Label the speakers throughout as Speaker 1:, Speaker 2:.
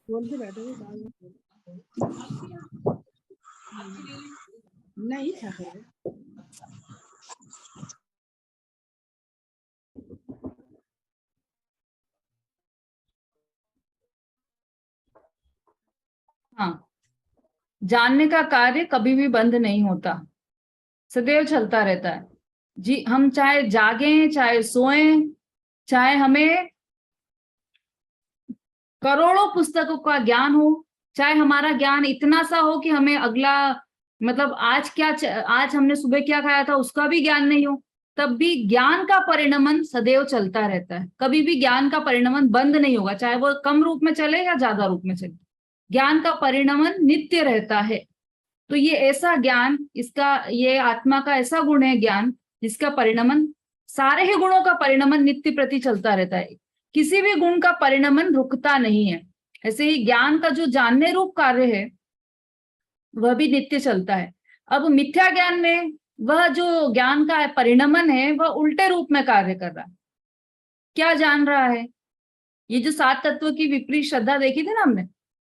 Speaker 1: बोलते बैठे नहीं था फिर।
Speaker 2: हाँ, जानने का कार्य कभी भी बंद नहीं होता, सदैव चलता रहता है जी। हम चाहे जागें, चाहे सोएं, चाहे हमें करोड़ों पुस्तकों का ज्ञान हो, चाहे हमारा ज्ञान इतना सा हो कि हमें अगला मतलब आज हमने सुबह क्या खाया था उसका भी ज्ञान नहीं हो, तब भी ज्ञान का परिणमन सदैव चलता रहता है। कभी भी ज्ञान का परिणमन बंद नहीं होगा, चाहे वो कम रूप में चले या ज्यादा रूप में चले, ज्ञान का परिणमन नित्य रहता है। तो ये ऐसा ज्ञान, ये आत्मा का ऐसा गुण है ज्ञान, जिसका परिणमन, सारे ही गुणों का परिणमन नित्य प्रति चलता रहता है, किसी भी गुण का परिणमन रुकता नहीं है। ऐसे ही ज्ञान का जो जानने रूप कार्य है वह भी नित्य चलता है। अब मिथ्या ज्ञान में वह जो ज्ञान का परिणमन है वह उल्टे रूप में कार्य कर रहा है। क्या जान रहा है? ये जो 7 तत्व की विपरीत श्रद्धा देखी थी ना हमने,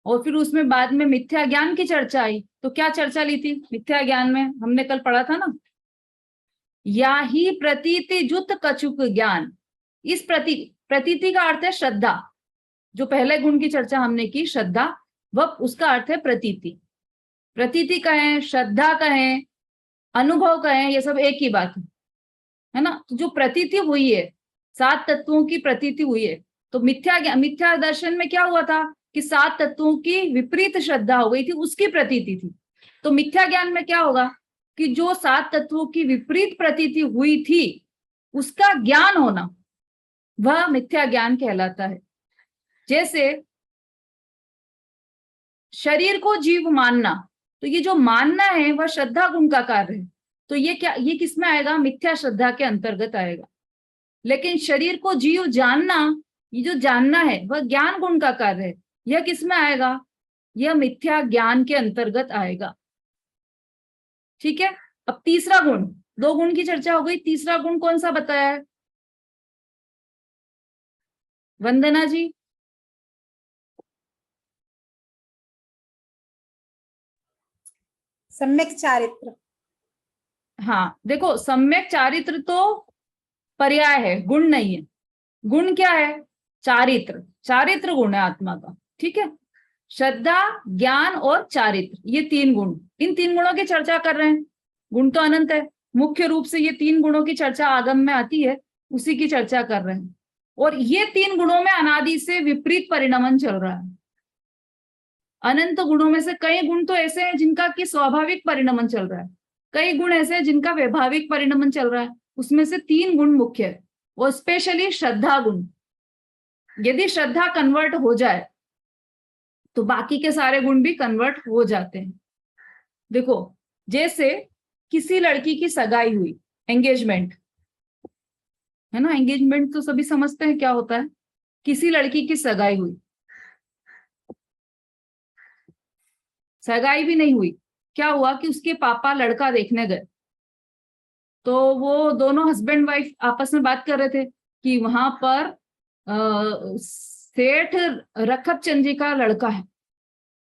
Speaker 2: और फिर उसमें बाद में मिथ्या ज्ञान की चर्चा आई, तो क्या चर्चा ली थी मिथ्या ज्ञान में? हमने कल पढ़ा था ना, या ही प्रतीति जुत कछुक ज्ञान। इस प्रतीति का अर्थ है श्रद्धा। जो पहले गुण की चर्चा हमने की श्रद्धा, वह उसका अर्थ है प्रतीति। प्रतीति कहें, श्रद्धा कहें, अनुभव कहें, ये सब एक ही बात है ना। तो जो प्रतीति हुई है, 7 तत्वों की प्रतीति हुई है, तो मिथ्या दर्शन में क्या हुआ था कि 7 तत्वों की विपरीत श्रद्धा हो गई थी, उसकी प्रतीति थी। तो मिथ्या ज्ञान में क्या होगा कि जो 7 तत्वों की विपरीत प्रतीति हुई थी उसका ज्ञान होना, वह मिथ्या ज्ञान कहलाता है। जैसे शरीर को जीव मानना, तो ये जो मानना है वह श्रद्धा गुण का कार्य है। तो ये किस में आएगा? मिथ्या श्रद्धा के अंतर्गत आएगा। लेकिन शरीर को जीव जानना, ये जो जानना है वह ज्ञान गुण का कार्य है। यह किस में आएगा? यह मिथ्या ज्ञान के अंतर्गत आएगा। ठीक है। अब तीसरा गुण, 2 गुण की चर्चा हो गई, तीसरा गुण कौन सा बताया है वंदना जी?
Speaker 1: सम्यक चारित्र।
Speaker 2: हाँ देखो, सम्यक चारित्र तो पर्याय है, गुण नहीं है। गुण क्या है? चारित्र। चारित्र गुण है आत्मा का। ठीक है। श्रद्धा, ज्ञान और चारित्र, ये 3 गुण, इन 3 गुणों की चर्चा कर रहे हैं। गुण तो अनंत है, मुख्य रूप से ये 3 गुणों की चर्चा आगम में आती है, उसी की चर्चा कर रहे हैं। और ये 3 गुणों में अनादि से विपरीत परिणमन चल रहा है। अनंत गुणों में से कई गुण तो ऐसे हैं जिनका कि स्वाभाविक परिणमन चल रहा है, कई गुण ऐसे हैं जिनका वैभाविक परिणमन चल रहा है। उसमें से 3 गुण मुख्य है, और स्पेशली श्रद्धा गुण। यदि श्रद्धा कन्वर्ट हो जाए तो बाकी के सारे गुण भी कन्वर्ट हो जाते हैं। देखो, जैसे किसी लड़की की सगाई हुई, एंगेजमेंट है ना, एंगेजमेंट तो सभी समझते हैं क्या होता है। किसी लड़की की सगाई हुई, सगाई भी नहीं हुई, क्या हुआ कि उसके पापा लड़का देखने गए, तो वो दोनों हस्बैंड वाइफ आपस में बात कर रहे थे कि वहां पर सेठ रखत चंद जी का लड़का है,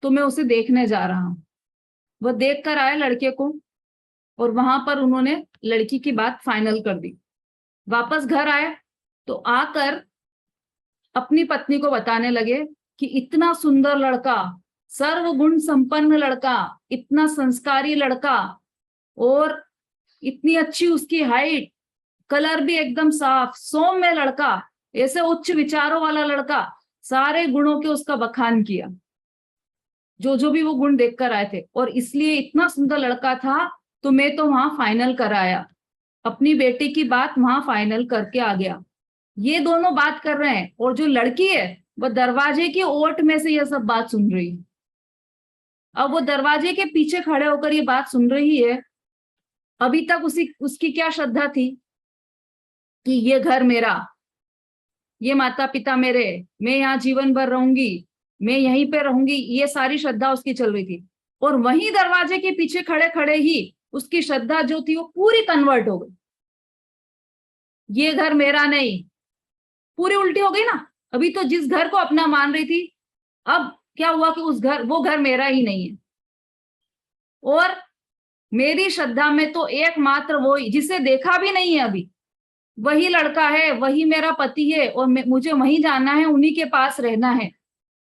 Speaker 2: तो मैं उसे देखने जा रहा हूं। वह देख कर आए लड़के को, और वहां पर उन्होंने लड़की की बात फाइनल कर दी। वापस घर आए तो आकर अपनी पत्नी को बताने लगे कि इतना सुंदर लड़का, सर्वगुण संपन्न लड़का, इतना संस्कारी लड़का, और इतनी अच्छी उसकी हाइट, कलर भी एकदम साफ, सौम्य लड़का, ऐसे उच्च विचारों वाला लड़का, सारे गुणों के उसका बखान किया, जो जो भी वो गुण देखकर आए थे। और इसलिए इतना सुंदर लड़का था तो मैं तो वहां फाइनल कराया, अपनी बेटी की बात वहां फाइनल करके आ गया। ये दोनों बात कर रहे हैं और जो लड़की है वो दरवाजे की ओट में से ये सब बात सुन रही है। अब वो दरवाजे के पीछे खड़े होकर ये बात सुन रही है। अभी तक उसकी क्या श्रद्धा थी कि ये घर मेरा, ये माता पिता मेरे, मैं यहाँ जीवन भर रहूंगी, मैं यहीं पे रहूंगी, ये सारी श्रद्धा उसकी चल रही थी। और वहीं दरवाजे के पीछे खड़े खड़े ही उसकी श्रद्धा जो थी वो पूरी कन्वर्ट हो गई। ये घर मेरा नहीं, पूरी उल्टी हो गई ना। अभी तो जिस घर को अपना मान रही थी, अब क्या हुआ कि वो घर मेरा ही नहीं है। और मेरी श्रद्धा में तो एकमात्र वो जिसे देखा भी नहीं है अभी, वही लड़का है, वही मेरा पति है, और मुझे वहीं जाना है, उन्हीं के पास रहना है,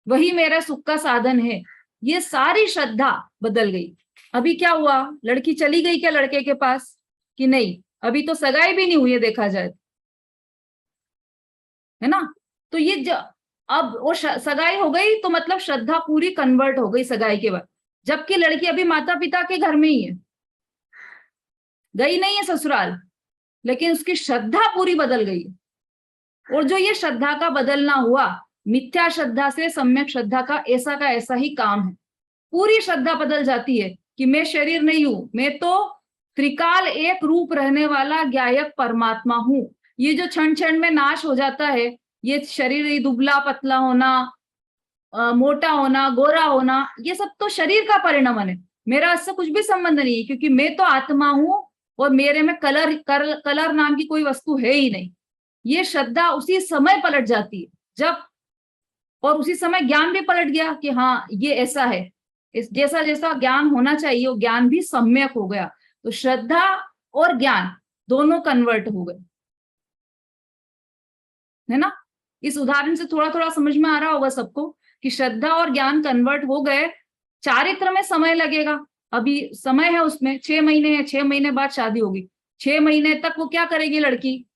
Speaker 2: वही मेरा सुख का साधन है। ये सारी श्रद्धा बदल गई। अभी क्या हुआ, लड़की चली गई क्या लड़के के पास कि नहीं? अभी तो सगाई भी नहीं हुई है देखा जाए, है ना। तो ये अब वो सगाई हो गई तो मतलब श्रद्धा पूरी कन्वर्ट हो गई सगाई के बाद। जबकि लड़की अभी माता पिता के घर में ही है, गई नहीं है ससुराल, लेकिन उसकी श्रद्धा पूरी बदल गई है। और जो ये श्रद्धा का बदलना हुआ, मिथ्या श्रद्धा से सम्यक श्रद्धा का ऐसा ही काम है। पूरी श्रद्धा बदल जाती है कि मैं शरीर नहीं हूं, मैं तो त्रिकाल एक रूप रहने वाला ज्ञायक परमात्मा हूं। ये जो क्षण क्षण में नाश हो जाता है, ये शरीर दुबला पतला होना, मोटा होना, गोरा होना, ये सब तो शरीर का परिणाम है। मेरा इससे कुछ भी संबंध नहीं है, क्योंकि मैं तो आत्मा हूं और मेरे में कलर नाम की कोई वस्तु है ही नहीं। ये श्रद्धा उसी समय पलट जाती है जब, और उसी समय ज्ञान भी पलट गया कि हाँ ये ऐसा है। इस जैसा जैसा ज्ञान होना चाहिए वो ज्ञान भी सम्यक हो गया। तो श्रद्धा और ज्ञान दोनों कन्वर्ट हो गए, है ना। इस उदाहरण से थोड़ा थोड़ा समझ में आ रहा होगा सबको कि श्रद्धा और ज्ञान कन्वर्ट हो गए। चारित्र में समय लगेगा, अभी समय है उसमें 6 महीने है, 6 महीने बाद शादी होगी। 6 महीने तक वो क्या करेगी लड़की?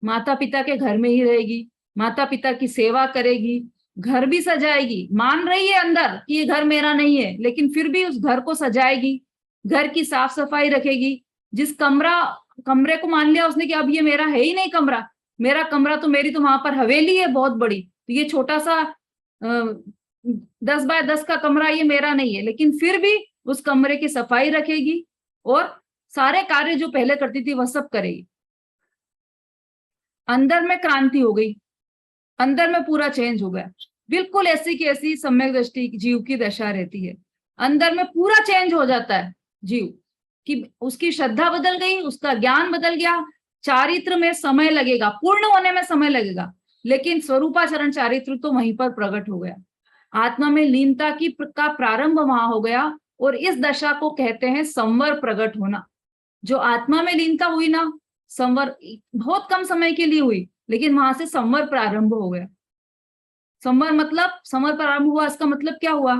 Speaker 2: माता पिता के घर में ही रहेगी, माता पिता की सेवा करेगी, घर भी सजाएगी। मान रही है अंदर कि ये घर मेरा नहीं है, लेकिन फिर भी उस घर को सजाएगी, घर की साफ सफाई रखेगी। जिस कमरे को मान लिया उसने कि अब ये मेरा है ही नहीं कमरा, मेरा कमरा तो, मेरी तो वहां पर हवेली है बहुत बड़ी, तो ये छोटा सा 10 बाय 10 का कमरा ये मेरा नहीं है, लेकिन फिर भी उस कमरे की सफाई रखेगी और सारे कार्य जो पहले करती थी वह सब करेगी। अंदर में क्रांति हो गई, अंदर में पूरा चेंज हो गया। बिल्कुल ऐसी की ऐसी सम्यक दृष्टि जीव की दशा रहती है, अंदर में पूरा चेंज हो जाता है जीव कि उसकी श्रद्धा बदल गई, उसका ज्ञान बदल गया। चारित्र में समय लगेगा, पूर्ण होने में समय लगेगा, लेकिन स्वरूपाचरण चारित्र तो वहीं पर प्रकट हो गया। आत्मा में लीनता का प्रारंभ वहां हो गया, और इस दशा को कहते हैं संवर प्रकट होना। जो आत्मा में लीनता हुई ना, संवर बहुत कम समय के लिए हुई, लेकिन वहां से संवर प्रारंभ हो गया। संवर प्रारंभ हुआ, इसका मतलब क्या हुआ?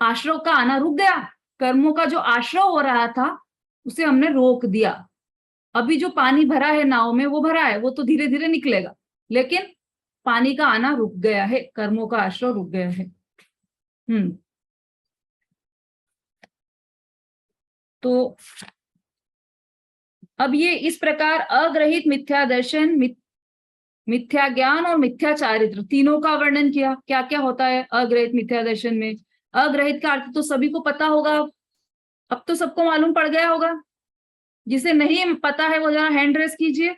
Speaker 2: आश्रव का आना रुक गया, कर्मों का जो आश्रव हो रहा था उसे हमने रोक दिया। अभी जो पानी भरा है नाव में, वो भरा है, वो तो धीरे धीरे निकलेगा, लेकिन पानी का आना रुक गया है, कर्मों का आश्रव रुक गया है। तो अब ये इस प्रकार अग्रहित मिथ्या दर्शन, मिथ्या ज्ञान और मिथ्या चारित्र तीनों का वर्णन किया। क्या क्या होता है अग्रहित मिथ्या दर्शन में? अग्रहित का अर्थ तो सभी को पता होगा, अब तो सबको मालूम पड़ गया होगा। जिसे नहीं पता है वो जरा हैंड रेस कीजिए।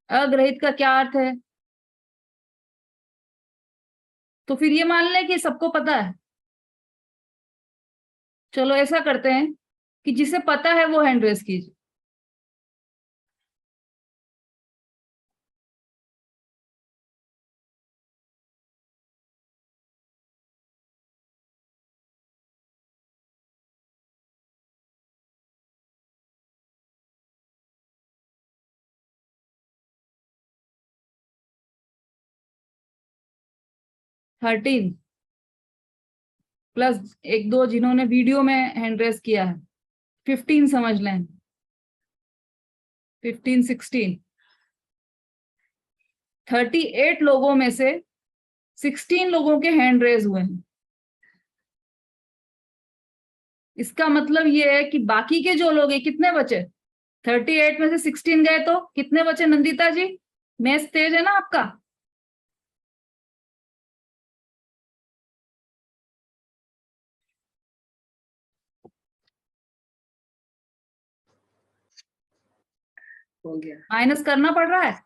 Speaker 2: अग्रहित का क्या अर्थ है? तो फिर ये मान लें कि सबको पता है। चलो ऐसा करते हैं कि जिसे पता है वो हैंड रेस कीजिए। थर्टीन प्लस 1-2 जिन्होंने वीडियो में हैंड रेस किया है, 15 समझ लें, 15, 16, 38 लोगों में से 16 लोगों के हैंड रेज हुए हैं। इसका मतलब ये है कि बाकी के जो लोग हैं, कितने बचे? 38 में से 16 गए तो कितने बचे नंदिता जी? मैथ्स तेज है ना आपका?
Speaker 1: हो गया।
Speaker 2: माइनस करना पड़ रहा है?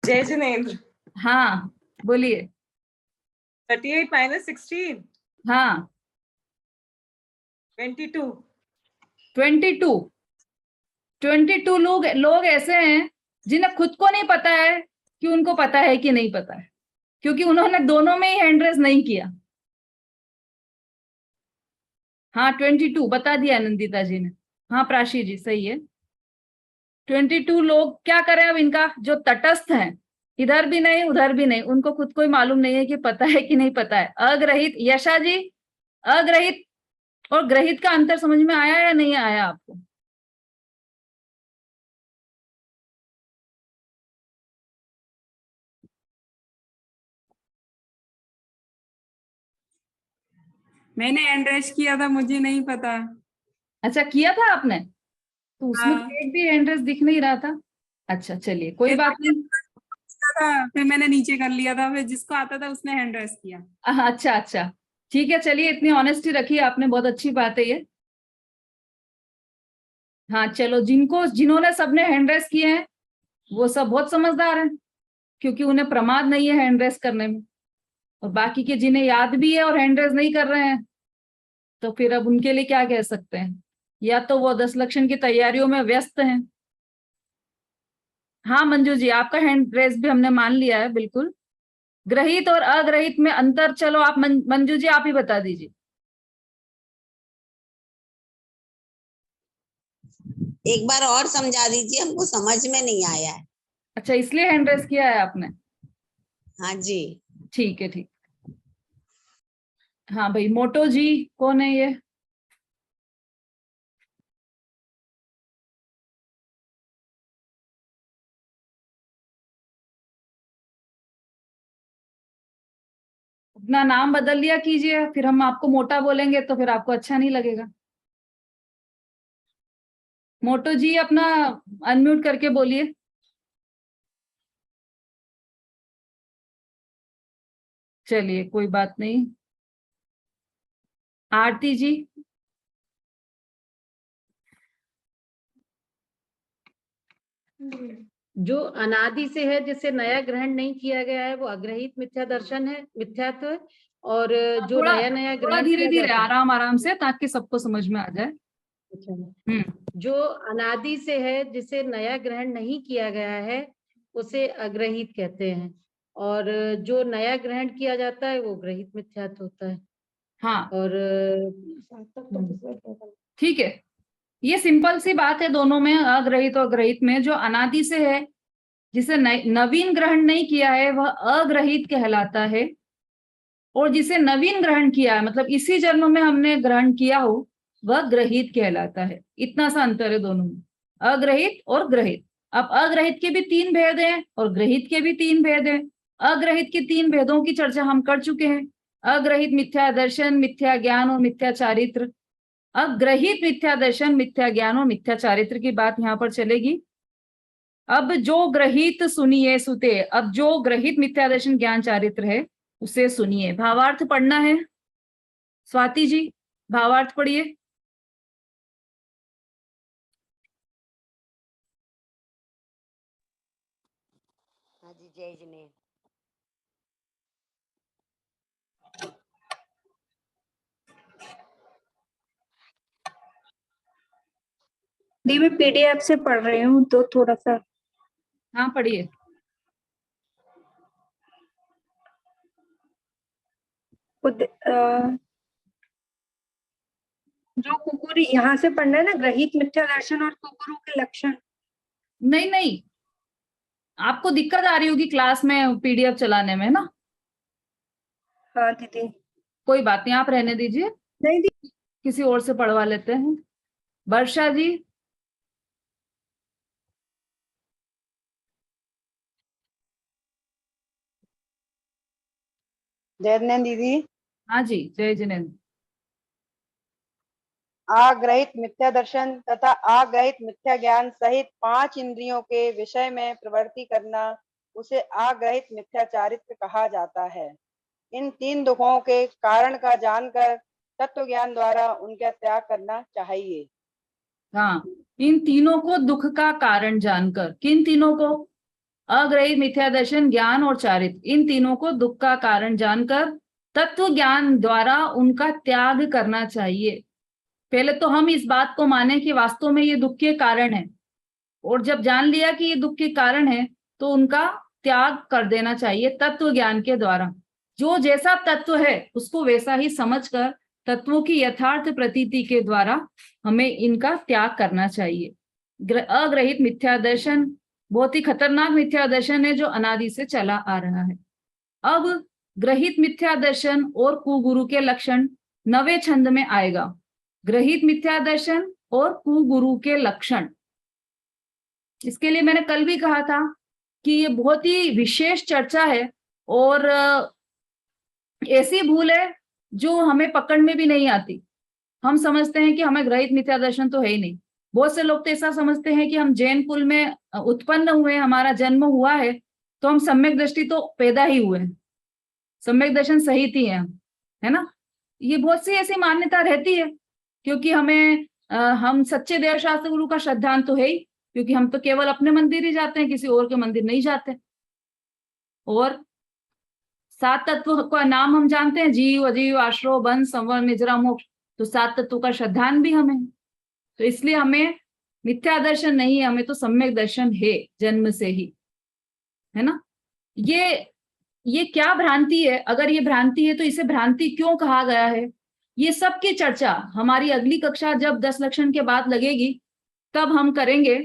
Speaker 1: जय जिनेंद्र।
Speaker 2: हाँ बोलिए।
Speaker 1: 38 minus 16,
Speaker 2: हाँ
Speaker 1: 22।
Speaker 2: 22। 22 लोग लोग ऐसे हैं जिन्हें खुद को नहीं पता है कि उनको पता है कि नहीं पता है, क्योंकि उन्होंने दोनों में ही हैंड रेस नहीं किया। हाँ 22 बता दिया नंदिता जी ने। हाँ प्राशी जी सही है। 22 लोग क्या करें अब? इनका जो तटस्थ हैं, इधर भी नहीं उधर भी नहीं, उनको खुद को ही मालूम नहीं है कि पता है कि नहीं पता है। अग्रहित, यशा जी, अग्रहित और ग्रहित का अंतर समझ में आया या नहीं आया आपको?
Speaker 3: मैंने हैंड रेस किया था, मुझे नहीं पता।
Speaker 2: अच्छा किया था आपने? तो उसमें
Speaker 3: हाँ,
Speaker 2: तो एक भी हैंड रेस दिख नहीं रहा था। अच्छा चलिए कोई
Speaker 3: फिर
Speaker 2: बात नहीं।
Speaker 3: था, फिर मैंने नीचे कर लिया था, फिर जिसको आता था उसने हैंड रेस किया।
Speaker 2: अच्छा अच्छा ठीक है, चलिए इतनी ऑनेस्टी रखी आपने, बहुत अच्छी बात है ये। हाँ चलो, जिन्होंने सबने हैंड रेस किए हैं वो सब बहुत समझदार हैं, क्योंकि उन्हें प्रमाद नहीं है हैंड रेस करने में। और बाकी के जिन्हें याद भी है और हैंड रेस नहीं कर रहे हैं, तो फिर अब उनके लिए क्या कह सकते हैं? या तो वो 10 लक्षण की तैयारियों में व्यस्त हैं। हाँ मंजू जी, आपका हैंड रेस भी हमने मान लिया है बिल्कुल। ग्रहित और अग्रहित में अंतर, चलो आप मंजू जी आप ही बता दीजिए।
Speaker 4: एक बार और समझा दीजिए, हमको समझ में नहीं आया है।
Speaker 2: अच्छा इसलिए हैंड रेस किया है आपने?
Speaker 4: हाँ जी।
Speaker 2: ठीक है ठीक। हाँ भाई, मोटो जी कौन है ये? अपना नाम बदल लिया कीजिए, फिर हम आपको मोटा बोलेंगे तो फिर आपको अच्छा नहीं लगेगा। मोटो जी अपना अनम्यूट करके बोलिए। चलिए कोई बात नहीं। आरती जी।
Speaker 5: जो अनादि से है, जिसे नया ग्रहण नहीं किया गया है, वो अग्रहित मिथ्या दर्शन है, मिथ्यात्व है। और जो
Speaker 2: थोड़ा
Speaker 5: नया नया
Speaker 2: थोड़ा
Speaker 5: ग्रहण
Speaker 2: धीरे
Speaker 5: किया
Speaker 2: धीरे,
Speaker 5: जाता है,
Speaker 2: आराम आराम से, ताकि सबको समझ में आ जाए।
Speaker 5: अच्छा,
Speaker 2: हम्म।
Speaker 5: जो अनादि से है, जिसे नया ग्रहण नहीं किया गया है, उसे अग्रहित कहते हैं। और जो नया ग्रहण किया जाता है वो ग्रहित मिथ्यात्व होता है।
Speaker 2: हाँ
Speaker 5: और
Speaker 2: ठीक है, ये सिंपल सी बात है दोनों में, अग्रहित और ग्रहित में। जो अनादि से है, जिसे नवीन ग्रहण नहीं किया है, वह अग्रहित कहलाता है। और जिसे नवीन ग्रहण किया है, मतलब इसी जन्म में हमने ग्रहण किया हो, वह ग्रहित कहलाता है। इतना सा अंतर है दोनों में, अग्रहित और ग्रहित। अब अग्रहित के भी 3 भेद हैं और ग्रहित के भी 3 भेद हैं। अग्रहित के 3 भेदों की चर्चा हम कर चुके हैं। अग्रहित मिथ्या दर्शन, मिथ्या ज्ञान और मिथ्या चारित्र। अग्रहित मिथ्या दर्शन, मिथ्या ज्ञान और मिथ्या चारित्र की बात यहाँ पर चलेगी। अब जो ग्रहित सुनिए सुते, अब जो ग्रहित मिथ्या दर्शन ज्ञान चारित्र है उसे सुनिए। भावार्थ पढ़ना है। स्वाति जी भावार्थ पढ़िए।
Speaker 4: हाँ जी, जय जिनेंद्र।
Speaker 1: दी मैं पीडीएफ से पढ़ रही हूँ तो थोड़ा सा।
Speaker 2: हाँ पढ़िए।
Speaker 1: जो कुकुरी यहाँ से पढ़ना है ना, ग्रहित मिथ्या दर्शन और कुकुरु के लक्षण।
Speaker 2: नहीं नहीं, आपको दिक्कत आ रही होगी क्लास में पीडीएफ चलाने में ना।
Speaker 1: हाँ दीदी।
Speaker 2: कोई बात नहीं, आप रहने दीजिए,
Speaker 1: नहीं दी।
Speaker 2: किसी और से पढ़वा लेते हैं। वर्षा जी।
Speaker 6: जय जिनेंद्र दीदी।
Speaker 2: हाँ जी जय जिनेन्द्र।
Speaker 6: आग्रहित मिथ्या दर्शन तथा आग्रहित मिथ्या ज्ञान सहित 5 इंद्रियों के विषय में प्रवृत्ति करना उसे आग्रहित मिथ्या चारित्र कहा जाता है। इन 3 दुखों के कारण का जानकर तत्व ज्ञान द्वारा उनका त्याग करना चाहिए।
Speaker 2: हाँ, इन तीनों को दुख का कारण जानकर, किन तीनों को? अग्रहित मिथ्या दर्शन, ज्ञान और चारित्र, इन तीनों को दुख का कारण जानकर तत्व ज्ञान द्वारा उनका त्याग करना चाहिए। पहले तो हम इस बात को माने कि वास्तव में ये दुख के कारण है, और जब जान लिया कि ये दुख के कारण है तो उनका त्याग कर देना चाहिए तत्व ज्ञान के द्वारा। जो जैसा तत्व है उसको वैसा ही समझकर तत्वों की यथार्थ प्रतीति के द्वारा हमें इनका त्याग करना चाहिए। अग्रहित मिथ्या दर्शन बहुत ही खतरनाक मिथ्या दर्शन है जो अनादि से चला आ रहा है। अब ग्रहित मिथ्या दर्शन और कुगुरु के लक्षण 9वें छंद में आएगा। ग्रहित मिथ्या दर्शन और कुगुरु के लक्षण, इसके लिए मैंने कल भी कहा था कि ये बहुत ही विशेष चर्चा है और ऐसी भूल है जो हमें पकड़ में भी नहीं आती। हम समझते हैं कि हमें ग्रहित मिथ्या दर्शन तो है ही नहीं। बहुत से लोग तो ऐसा समझते हैं कि हम जैन कुल में उत्पन्न हुए, हमारा जन्म हुआ है तो हम सम्यक दृष्टि तो पैदा ही हुए हैं, सम्यक दर्शन सहित ही है ना। ये बहुत सी ऐसी मान्यता रहती है क्योंकि हम सच्चे देवशास्त्र गुरु का श्रद्धांत तो है ही, क्योंकि हम तो केवल अपने मंदिर ही जाते हैं, किसी और के मंदिर नहीं जाते। और 7 तत्व का नाम हम जानते हैं, जीव, अजीव, आश्रव, बंध, संवर, निजरा, मोक्ष। तो 7 तत्वों का श्रद्धांत भी हमें, तो इसलिए हमें मिथ्या दर्शन नहीं है, हमें तो सम्यक दर्शन है जन्म से ही, है ना। ये क्या भ्रांति है? अगर ये भ्रांति है तो इसे भ्रांति क्यों कहा गया है, ये सब की चर्चा हमारी अगली कक्षा जब 10 लक्षण के बाद लगेगी तब हम करेंगे।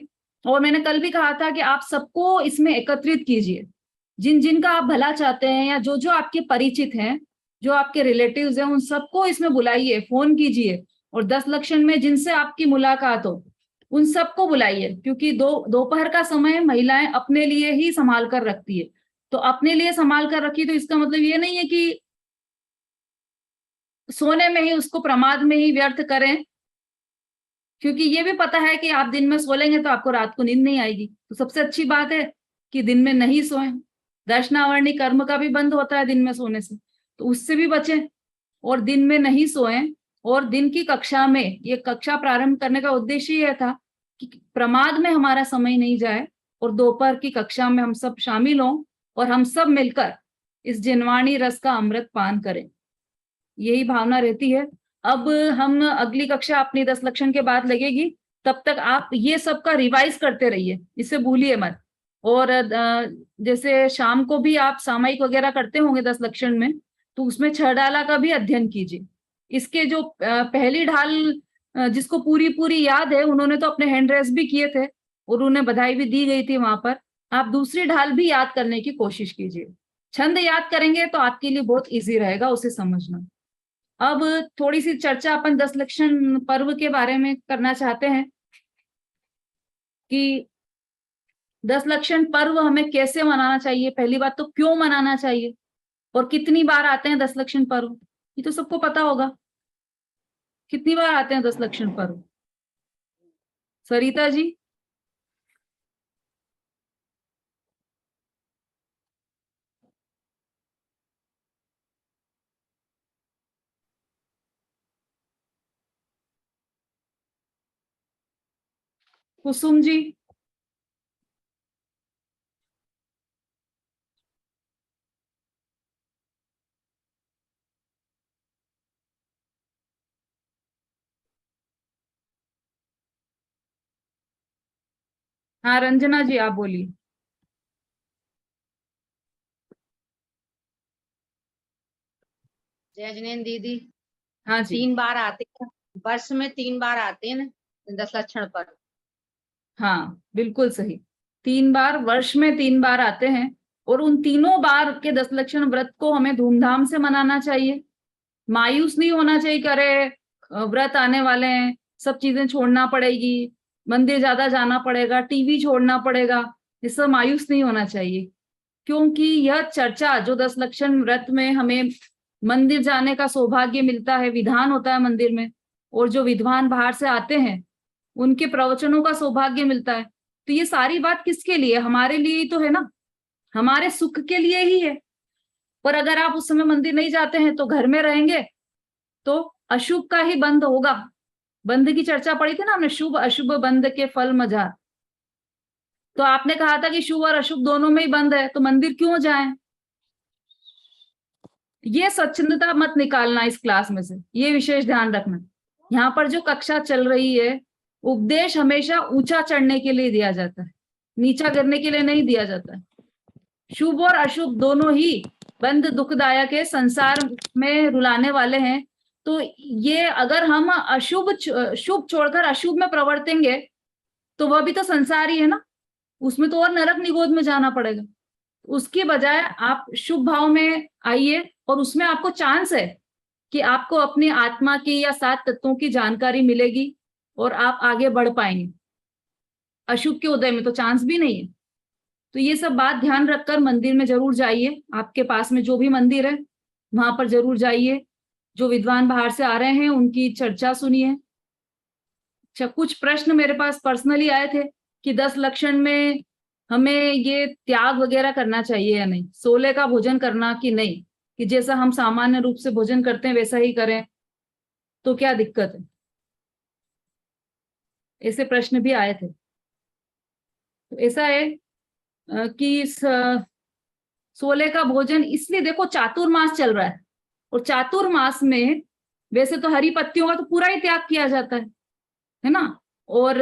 Speaker 2: और मैंने कल भी कहा था कि आप सबको इसमें एकत्रित कीजिए, जिन जिनका आप भला चाहते हैं या जो जो आपके परिचित हैं, जो आपके रिलेटिव्स हैं, उन सबको इसमें बुलाइए, फोन कीजिए। और 10 लक्षण में जिनसे आपकी मुलाकात हो उन सबको बुलाइए, क्योंकि दोपहर का समय महिलाएं अपने लिए ही संभाल कर रखती है। तो अपने लिए संभाल कर रखी तो इसका मतलब ये नहीं है कि सोने में ही उसको प्रमाद में ही व्यर्थ करें, क्योंकि ये भी पता है कि आप दिन में सो लेंगे तो आपको रात को नींद नहीं आएगी। तो सबसे अच्छी बात है कि दिन में नहीं सोएं। दर्शनावरणी कर्म का भी बंद होता है दिन में सोने से, तो उससे भी बचें और दिन में नहीं सोएं। और दिन की कक्षा में, ये कक्षा प्रारंभ करने का उद्देश्य यह था कि प्रमाद में हमारा समय नहीं जाए और दोपहर की कक्षा में हम सब शामिल हों और हम सब मिलकर इस जिनवाणी रस का अमृत पान करें, यही भावना रहती है। अब हम अगली कक्षा अपनी 10 लक्षण के बाद लगेगी, तब तक आप ये सब का रिवाइज करते रहिए, इसे भूलिए मत। और जैसे शाम को भी आप सामयिक वगैरह करते होंगे 10 लक्षण में, तो उसमें 6 डाला का भी अध्ययन कीजिए। इसके जो पहली ढाल जिसको पूरी पूरी याद है, उन्होंने तो अपने हैंड रेस भी किए थे और उन्हें बधाई भी दी गई थी वहां पर। आप दूसरी ढाल भी याद करने की कोशिश कीजिए। छंद याद करेंगे तो आपके लिए बहुत इजी रहेगा उसे समझना। अब थोड़ी सी चर्चा अपन 10 लक्षण पर्व के बारे में करना चाहते हैं कि 10 लक्षण पर्व हमें कैसे मनाना चाहिए। पहली बात तो क्यों मनाना चाहिए और कितनी बार आते हैं 10 लक्षण पर्व, ये तो सबको पता होगा। कितनी बार आते हैं 10 लक्षण पर्व? सरिता जी? कुसुम जी? हाँ रंजना जी, आप बोलिए।
Speaker 7: जय जिनेन्द्र दीदी।
Speaker 2: हाँ जी।
Speaker 7: 3 बार आते हैं वर्ष में, 3 बार आते हैं ना 10 लक्षण पर।
Speaker 2: हाँ बिल्कुल सही, 3 बार वर्ष में 3 बार आते हैं और उन तीनों बार के 10 लक्षण व्रत को हमें धूमधाम से मनाना चाहिए। मायूस नहीं होना चाहिए कि अरे व्रत आने वाले हैं, सब चीजें छोड़ना पड़ेगी, मंदिर ज्यादा जाना पड़ेगा, टीवी छोड़ना पड़ेगा, इससे मायूस नहीं होना चाहिए। क्योंकि यह चर्चा जो 10 लक्षण व्रत में हमें मंदिर जाने का सौभाग्य मिलता है, विधान होता है मंदिर में, और जो विद्वान बाहर से आते हैं उनके प्रवचनों का सौभाग्य मिलता है। तो ये सारी बात किसके लिए? हमारे लिए ही तो है ना, हमारे सुख के लिए ही है। पर अगर आप उस समय मंदिर नहीं जाते हैं तो घर में रहेंगे तो अशुभ का ही बंध होगा। बंध की चर्चा पड़ी थी ना हमने, शुभ अशुभ बंध के फल मजार। तो आपने कहा था कि शुभ और अशुभ दोनों में ही बंध है, तो मंदिर क्यों जाएं? ये स्वच्छंदता मत निकालना इस क्लास में से, ये विशेष ध्यान रखना। यहाँ पर जो कक्षा चल रही है, उपदेश हमेशा ऊंचा चढ़ने के लिए दिया जाता है, नीचा गिरने के लिए नहीं दिया जाता है। शुभ और अशुभ दोनों ही बंध दुखदायक है, संसार में रुलाने वाले हैं। तो ये अगर हम शुभ छोड़कर अशुभ में प्रवर्तेंगे तो वह भी तो संसार ही है ना, उसमें तो और नरक निगोद में जाना पड़ेगा। उसकी बजाय आप शुभ भाव में आइए और उसमें आपको चांस है कि आपको अपनी आत्मा की या 7 तत्वों की जानकारी मिलेगी और आप आगे बढ़ पाएंगे। अशुभ के उदय में तो चांस भी नहीं है। तो ये सब बात ध्यान रखकर मंदिर में जरूर जाइए। आपके पास में जो भी मंदिर है वहां पर जरूर जाइए। जो विद्वान बाहर से आ रहे हैं उनकी चर्चा सुनिए। अच्छा, कुछ प्रश्न मेरे पास पर्सनली आए थे कि 10 लक्षण में हमें ये त्याग वगैरह करना चाहिए या नहीं, 16 का भोजन करना कि नहीं, कि जैसा हम सामान्य रूप से भोजन करते हैं वैसा ही करें, तो क्या दिक्कत है? ऐसे प्रश्न भी आए थे। तो ऐसा है कि 16 का भोजन इसलिए, देखो चातुर्मास चल रहा है और चातुर्मास में वैसे तो हरी पत्तियों का तो पूरा ही त्याग किया जाता है ना। और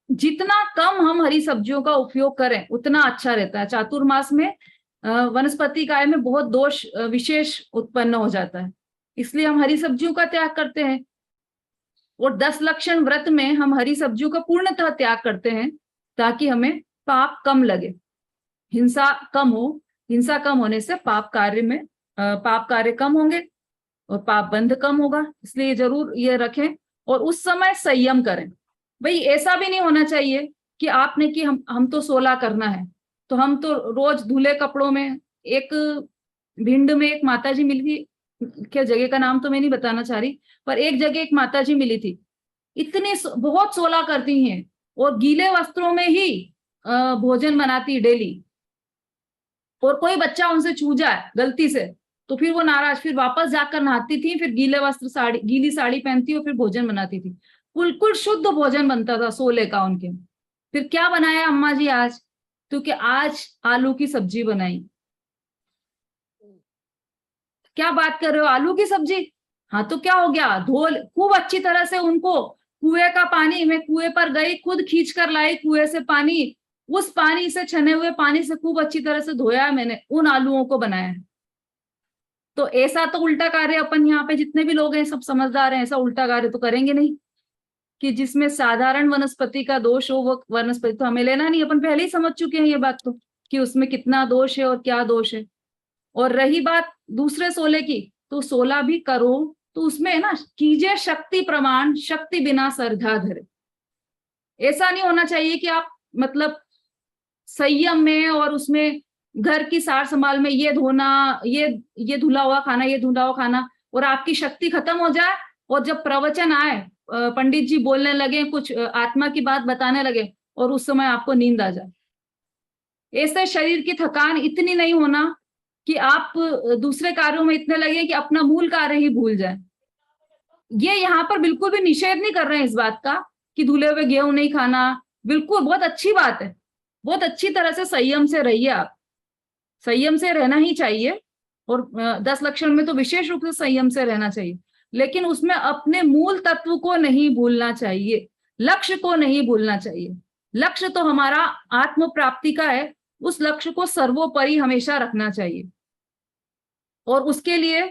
Speaker 2: जितना कम हम हरी सब्जियों का उपयोग करें उतना अच्छा रहता है। चातुर्मास में वनस्पति काय में बहुत दोष विशेष उत्पन्न हो जाता है, इसलिए हम हरी सब्जियों का त्याग करते हैं। और 10 लक्षण व्रत में हम हरी सब्जियों का पूर्णतः त्याग करते हैं ताकि हमें पाप कम लगे, हिंसा कम हो। हिंसा कम होने से पाप कार्य कम होंगे और पाप बंध कम होगा। इसलिए जरूर ये रखें और उस समय संयम करें। भाई ऐसा भी नहीं होना चाहिए कि आपने कि हम तो 16 करना है तो हम तो रोज धुले कपड़ों में। एक भिंड में एक माताजी मिली थी, क्या जगह का नाम तो मैं नहीं बताना चाह रही, पर एक जगह एक माताजी मिली थी, इतनी बहुत 16 करती हैं और गीले वस्त्रों में ही भोजन बनाती डेली। और कोई बच्चा उनसे छू जाए गलती से तो फिर वो नाराज, फिर वापस जाकर नहाती थी, फिर गीली साड़ी पहनती और फिर भोजन बनाती थी। बिल्कुल शुद्ध भोजन बनता था 16 का उनके। फिर क्या बनाया अम्मा जी आज? क्योंकि आज आलू की सब्जी बनाई। क्या बात कर रहे हो, आलू की सब्जी? हाँ तो क्या हो गया, धो खूब अच्छी तरह से उनको कुएं का पानी, मैं कुएं पर गई, खुद खींच कर लाई कुएं से पानी, उस पानी से छने हुए पानी से खूब अच्छी तरह से धोया मैंने, उन आलूओं को बनाया है। तो ऐसा तो उल्टा कार्य अपन यहाँ पे जितने भी लोग हैं सब समझदार हैं, ऐसा उल्टा कार्य तो करेंगे नहीं कि जिसमें साधारण वनस्पति का दोष हो वो वनस्पति तो हमें लेना नहीं। अपन पहले ही समझ चुके हैं ये बात तो कि उसमें कितना दोष है और क्या दोष है। और रही बात दूसरे 16 की, तो 16 भी करो तो उसमें है ना, कीजिए शक्ति प्रमाण, शक्ति बिना सरधा धरे। ऐसा नहीं होना चाहिए कि आप मतलब संयम में और उसमें घर की सार संभाल में ये धोना, ये धुला हुआ खाना, ये धुला हुआ खाना, और आपकी शक्ति खत्म हो जाए और जब प्रवचन आए, पंडित जी बोलने लगे, कुछ आत्मा की बात बताने लगे और उस समय आपको नींद आ जाए। ऐसे शरीर की थकान इतनी नहीं होना कि आप दूसरे कार्यों में इतने लगे कि अपना मूल कार्य ही भूल जाए। ये यहाँ पर बिल्कुल भी निषेध नहीं कर रहे हैं इस बात का कि धुले हुए गेहूं नहीं खाना, बिल्कुल बहुत अच्छी बात है, बहुत अच्छी तरह से संयम से रहिए। आप संयम से रहना ही चाहिए और 10 लक्षण में तो विशेष रूप से संयम से रहना चाहिए, लेकिन उसमें अपने मूल तत्व को नहीं भूलना चाहिए, लक्ष्य को नहीं भूलना चाहिए। लक्ष्य तो हमारा आत्म प्राप्ति का है, उस लक्ष्य को सर्वोपरि हमेशा रखना चाहिए। और उसके लिए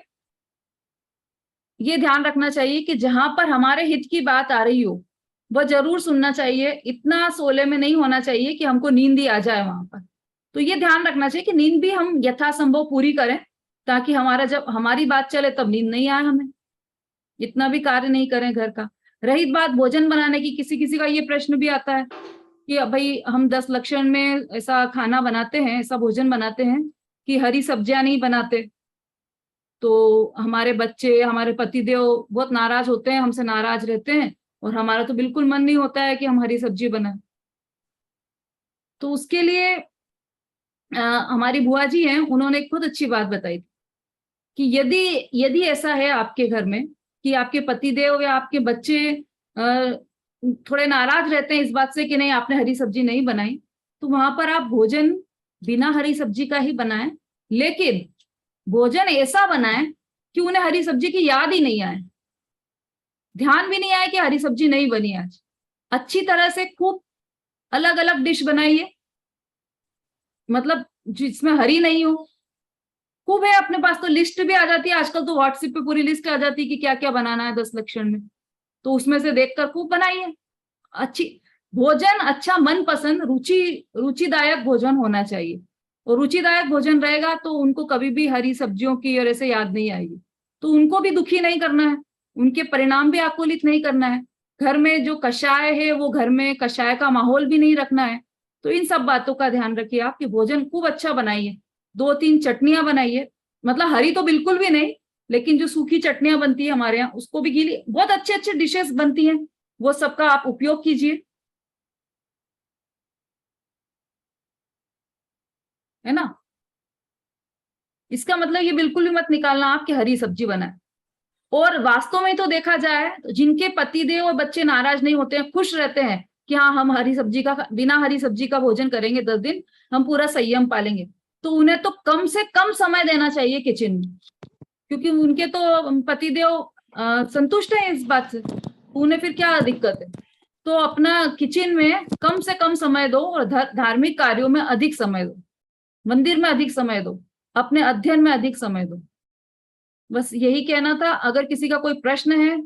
Speaker 2: ये ध्यान रखना चाहिए कि जहां पर हमारे हित की बात आ रही हो वह जरूर सुनना चाहिए। इतना 16 में नहीं होना चाहिए कि हमको नींद ही आ जाए वहां पर। तो ये ध्यान रखना चाहिए कि नींद भी हम यथासंभव पूरी करें ताकि हमारा जब हमारी बात चले तब नींद नहीं आए, हमें इतना भी कार्य नहीं करें घर का। रही बात भोजन बनाने की, किसी का ये प्रश्न भी आता है कि भाई हम 10 लक्षण में ऐसा खाना बनाते हैं, ऐसा भोजन बनाते हैं कि हरी सब्जियां नहीं बनाते। तो हमारे बच्चे, हमारे पतिदेव बहुत नाराज होते हैं, हमसे नाराज रहते हैं, और हमारा तो बिल्कुल मन नहीं होता है कि हम हरी सब्जी बनाएं। तो उसके लिए हमारी बुआ जी हैं, उन्होंने एक बहुत अच्छी बात बताई थी कि यदि ऐसा है आपके घर में कि आपके पतिदेव या आपके बच्चे थोड़े नाराज रहते हैं इस बात से कि नहीं आपने हरी सब्जी नहीं बनाई, तो वहां पर आप भोजन बिना हरी सब्जी का ही बनाएं, लेकिन भोजन ऐसा बनाएं कि उन्हें हरी सब्जी की याद ही नहीं आए, ध्यान भी नहीं आए कि हरी सब्जी नहीं बनी आज। अच्छी तरह से खूब अलग अलग डिश बनाइए, मतलब जिसमें हरी नहीं हो। खूब है अपने पास तो लिस्ट भी आ जाती है आजकल, तो व्हाट्सएप पे पूरी लिस्ट आ जाती है कि क्या क्या बनाना है 10 लक्षण में, तो उसमें से देखकर खूब बनाइए। अच्छी भोजन, अच्छा मनपसंद रुचिदायक भोजन होना चाहिए, और रुचिदायक भोजन रहेगा तो उनको कभी भी हरी सब्जियों की और ऐसे याद नहीं आएगी। तो उनको भी दुखी नहीं करना है, उनके परिणाम भी आकुलित नहीं करना है। घर में जो कषाय है वो घर में कषाय का माहौल भी नहीं रखना है। तो इन सब बातों का ध्यान रखिए आप कि भोजन खूब अच्छा बनाइए, 2-3 चटनियां बनाइए, मतलब हरी तो बिल्कुल भी नहीं, लेकिन जो सूखी चटनियां बनती है हमारे यहाँ उसको भी गीली, बहुत अच्छे अच्छे डिशेस बनती हैं, वो सबका आप उपयोग कीजिए, है ना। इसका मतलब ये बिल्कुल भी मत निकालना आप कि हरी सब्जी बनाए। और वास्तव में तो देखा जाए तो जिनके पतिदेव और बच्चे नाराज नहीं होते हैं, खुश रहते हैं कि हाँ हम बिना हरी सब्जी का भोजन करेंगे 10 दिन, हम पूरा संयम पालेंगे, तो उन्हें तो कम से कम समय देना चाहिए किचन में, क्योंकि उनके तो पतिदेव संतुष्ट है इस बात से, उन्हें फिर क्या दिक्कत है। तो अपना किचन में कम से कम समय दो, और धार्मिक कार्यों में अधिक समय दो, मंदिर में अधिक समय दो, अपने अध्ययन में अधिक समय दो। बस यही कहना था। अगर किसी का कोई प्रश्न है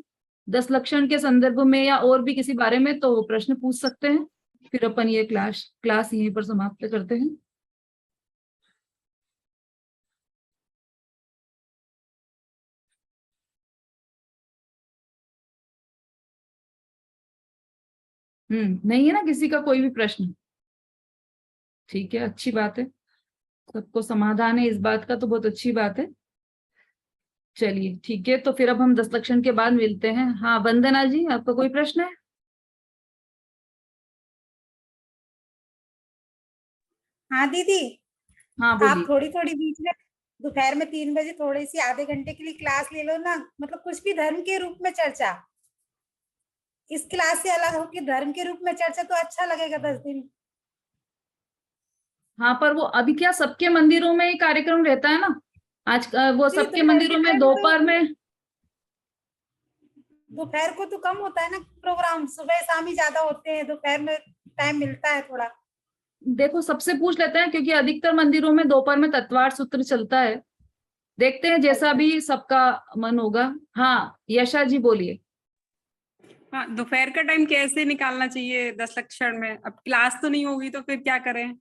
Speaker 2: 10 लक्षण के संदर्भ में या और भी किसी बारे में, तो प्रश्न पूछ सकते हैं, फिर अपन ये क्लास यहीं पर समाप्त करते हैं। नहीं है ना किसी का कोई भी प्रश्न? ठीक है, अच्छी बात है, सबको समाधान है इस बात का, तो बहुत अच्छी बात है। चलिए ठीक है, तो फिर अब हम 10 लक्षण के बाद मिलते हैं। हाँ वंदना जी, आपका कोई प्रश्न है?
Speaker 8: हाँ दीदी,
Speaker 2: हाँ
Speaker 8: आप
Speaker 2: बोलिए।
Speaker 8: थोड़ी थोड़ी बीच में दोपहर में 3 बजे थोड़ी सी आधे घंटे के लिए क्लास ले लो ना, मतलब कुछ भी धर्म के रूप में चर्चा, इस क्लास से अलग होकर धर्म के रूप में चर्चा, तो अच्छा लगेगा 10 दिन।
Speaker 2: हाँ पर वो अभी क्या सबके मंदिरों में ये कार्यक्रम रहता है ना आज, वो
Speaker 8: जी,
Speaker 2: सबके
Speaker 8: दोपहर के
Speaker 2: मंदिरों में
Speaker 8: टाइम
Speaker 2: दोपहर में,
Speaker 8: दोपहर को तो कम होता है ना प्रोग्राम, सुबह शाम ही ज्यादा होते हैं, दोपहर में टाइम मिलता है थोड़ा।
Speaker 2: देखो सबसे पूछ लेते हैं, क्योंकि अधिकतर मंदिरों में दोपहर में तत्वार सूत्र चलता है। देखते हैं जैसा भी सबका मन होगा। हाँ यशा जी बोलिए।
Speaker 3: हाँ, दोपहर का टाइम कैसे निकालना चाहिए 10 लक्षण में? अब क्लास तो नहीं होगी तो फिर क्या करें?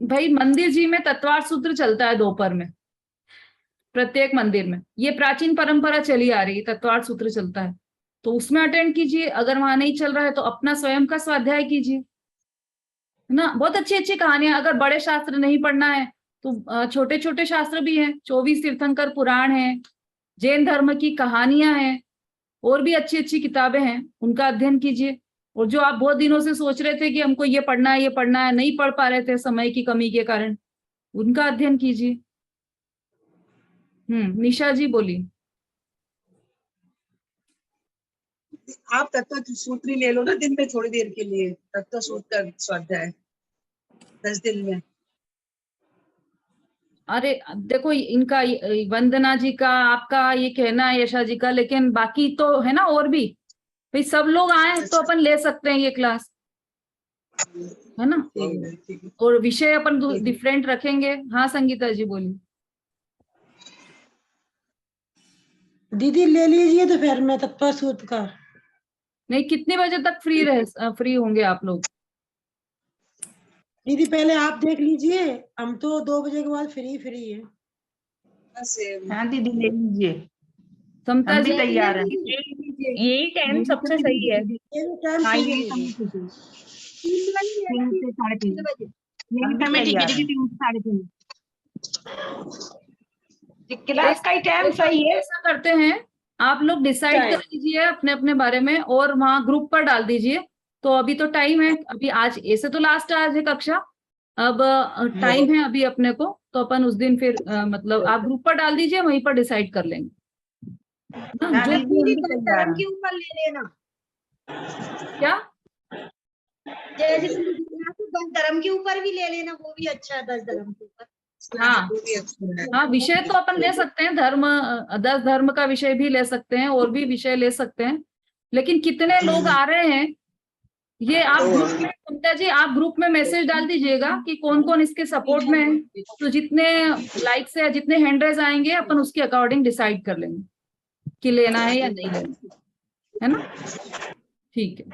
Speaker 2: भाई मंदिर जी में तत्वार सूत्र चलता है दोपहर में, प्रत्येक मंदिर में ये प्राचीन परंपरा चली आ रही है, तत्वार सूत्र चलता है, तो उसमें अटेंड कीजिए। अगर वहां नहीं चल रहा है तो अपना स्वयं का स्वाध्याय कीजिए, है ना। बहुत अच्छी अच्छी कहानियां, अगर बड़े शास्त्र नहीं पढ़ना है तो छोटे छोटे शास्त्र भी हैं, 24 तीर्थंकर पुराण है, जैन धर्म की कहानियां हैं, और भी अच्छी अच्छी किताबें हैं, उनका अध्ययन कीजिए। और जो आप बहुत दिनों से सोच रहे थे कि हमको ये पढ़ना है ये पढ़ना है, नहीं पढ़ पा रहे थे समय की कमी के कारण, उनका अध्ययन कीजिए। निशा जी बोलिए।
Speaker 9: आप तत्व सूत्र ही ले लो ना दिन में थोड़ी देर के लिए, तत्व सूत्र का स्वाध्याय 10 दिन में।
Speaker 2: अरे देखो इनका वंदना जी का, आपका ये कहना है यशा जी का, लेकिन बाकी तो है ना और भी, भाई सब लोग आए तो अपन ले सकते हैं ये क्लास, है ना। और विषय अपन डिफरेंट रखेंगे। हाँ संगीता जी बोलिए।
Speaker 10: दीदी ले लीजिए दोपहर में तत्व सूत्र का।
Speaker 2: नहीं, कितने बजे तक फ्री होंगे आप लोग?
Speaker 10: दीदी पहले आप देख लीजिए, हम तो 2 बजे के बाद फ्री है।
Speaker 7: हाँ दीदी ले लीजिए,
Speaker 2: समता
Speaker 7: हम
Speaker 2: जी
Speaker 7: भी तैयार हैं।
Speaker 11: यही टाइम सबसे सही है।
Speaker 10: ये टाइम
Speaker 7: हाँ
Speaker 10: सही
Speaker 7: यही
Speaker 10: है
Speaker 7: समय
Speaker 10: दीदी।
Speaker 7: से 3 से 3:30
Speaker 11: 3 बजे समय ठीक है, ठीक है, 3:30।
Speaker 10: क्लास का ही टाइम सही है।
Speaker 2: ऐसा करते हैं, आप लोग डिसाइड कर लीजिए अपने अपने बारे में और वहाँ ग्रुप पर डाल दीजिए। तो अभी तो टाइम है, अभी आज ऐसे तो लास्ट आज है कक्षा, अब टाइम है अभी अपने को, तो अपन उस दिन फिर मतलब आप ग्रुप पर डाल दीजिए, वहीं पर डिसाइड कर लेंगे ना, जो भी
Speaker 7: धर्म के ऊपर ले लेना,
Speaker 2: क्या
Speaker 7: जैसे 10 धर्म के ऊपर भी ले लेना, वो भी अच्छा है, 10 धर्म के ऊपर।
Speaker 2: हाँ, विषय तो अपन ले सकते हैं, धर्म 10 धर्म का विषय भी ले सकते हैं, और भी विषय ले सकते हैं, लेकिन कितने लोग आ रहे हैं ये आप ग्रुप में, ममता जी आप ग्रुप में मैसेज डाल दीजिएगा कि कौन कौन इसके सपोर्ट में है, तो जितने लाइक्स है, जितने हैंड रेज आएंगे, अपन उसके अकॉर्डिंग डिसाइड कर लेंगे कि लेना है या नहीं लेना है ना। ठीक है,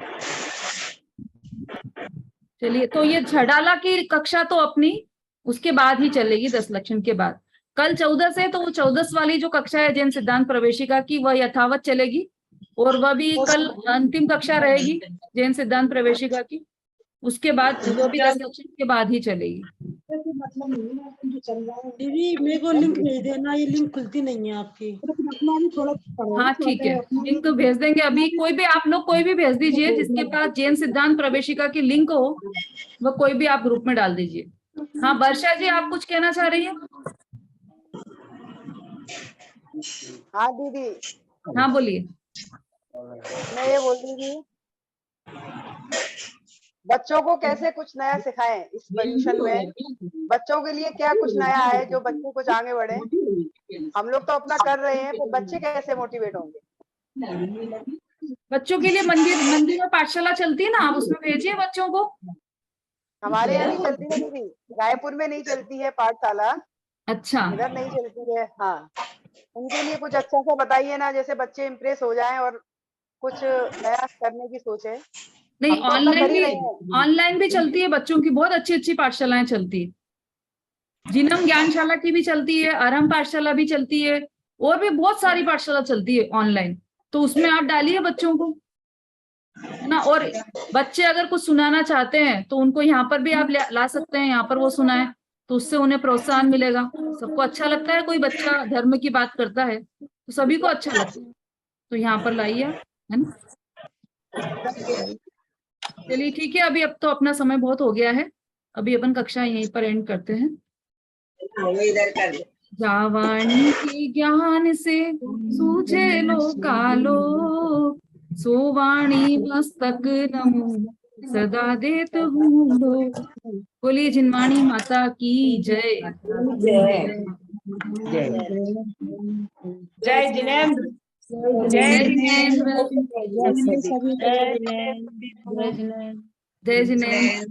Speaker 2: चलिए, तो ये झडाला की कक्षा तो अपनी उसके बाद ही चलेगी, 10 लक्षण के बाद। कल 14 से, तो वो 14 वाली जो कक्षा है जैन सिद्धांत प्रवेशिका की, वह यथावत चलेगी, और वह भी कल अंतिम कक्षा रहेगी जैन सिद्धांत प्रवेशिका की। उसके बाद वो भी 10 लक्षण के बाद ही चलेगी।
Speaker 10: दीदी मेरे को लिंक भेज देना, ये लिंक खुलती नहीं है आपकी।
Speaker 2: हाँ ठीक है, लिंक भेज देंगे अभी। कोई भी आप लोग कोई भी भेज दीजिए जिसके पास जैन सिद्धांत प्रवेशिका की लिंक हो, वो कोई भी आप ग्रुप में डाल दीजिए। हाँ वर्षा जी, आप कुछ कहना चाह रही हैं?
Speaker 6: हाँ दीदी,
Speaker 2: हाँ बोलिए।
Speaker 6: मैं ये बोल रही थी, बच्चों को कैसे कुछ नया सिखाएं इस पोजीशन में, बच्चों के लिए क्या कुछ नया है जो बच्चे कुछ आगे बढ़े। हम लोग तो अपना कर रहे हैं, तो बच्चे कैसे मोटिवेट होंगे।
Speaker 2: बच्चों के लिए मंदिर में पाठशाला चलती है ना, आप उसमें भेजिए बच्चों को।
Speaker 6: हमारे यहाँ नहीं चलती है दीदी, रायपुर में नहीं चलती है पाठशाला।
Speaker 2: अच्छा,
Speaker 6: इधर नहीं चलती है। हाँ, उनके लिए कुछ अच्छा सा बताइए ना, जैसे बच्चे इम्प्रेस हो जाएं और कुछ नया करने की सोचे।
Speaker 2: नहीं ऑनलाइन भी चलती है बच्चों की, बहुत अच्छी अच्छी पाठशालाएं चलती है। जिनम ज्ञानशाला की भी चलती है, आरंभ पाठशाला भी चलती है, और भी बहुत सारी पाठशाला चलती है ऑनलाइन। तो उसमें आप डालिए बच्चों को, है ना। और बच्चे अगर कुछ सुनाना चाहते हैं तो उनको यहाँ पर भी आप ला सकते हैं, यहाँ पर वो सुनाए, तो उससे उन्हें प्रोत्साहन मिलेगा। सबको अच्छा लगता है, कोई बच्चा धर्म की बात करता है तो सभी को अच्छा लगता है, तो यहाँ पर लाइए, है ना। चलिए ठीक है, अभी अब तो अपना समय बहुत हो गया है, अभी अपन कक्षा यहीं पर एंड करते हैं। जावाणी के ज्ञान से सूझे लोकालो, सोवाणी मस्तक नमो सदा देत हूँ लो। बोलिए जिनवाणी माता की जय।
Speaker 10: जय जिनेंद्र,
Speaker 2: जय जिनेंद्र, जय जिनेंद्र।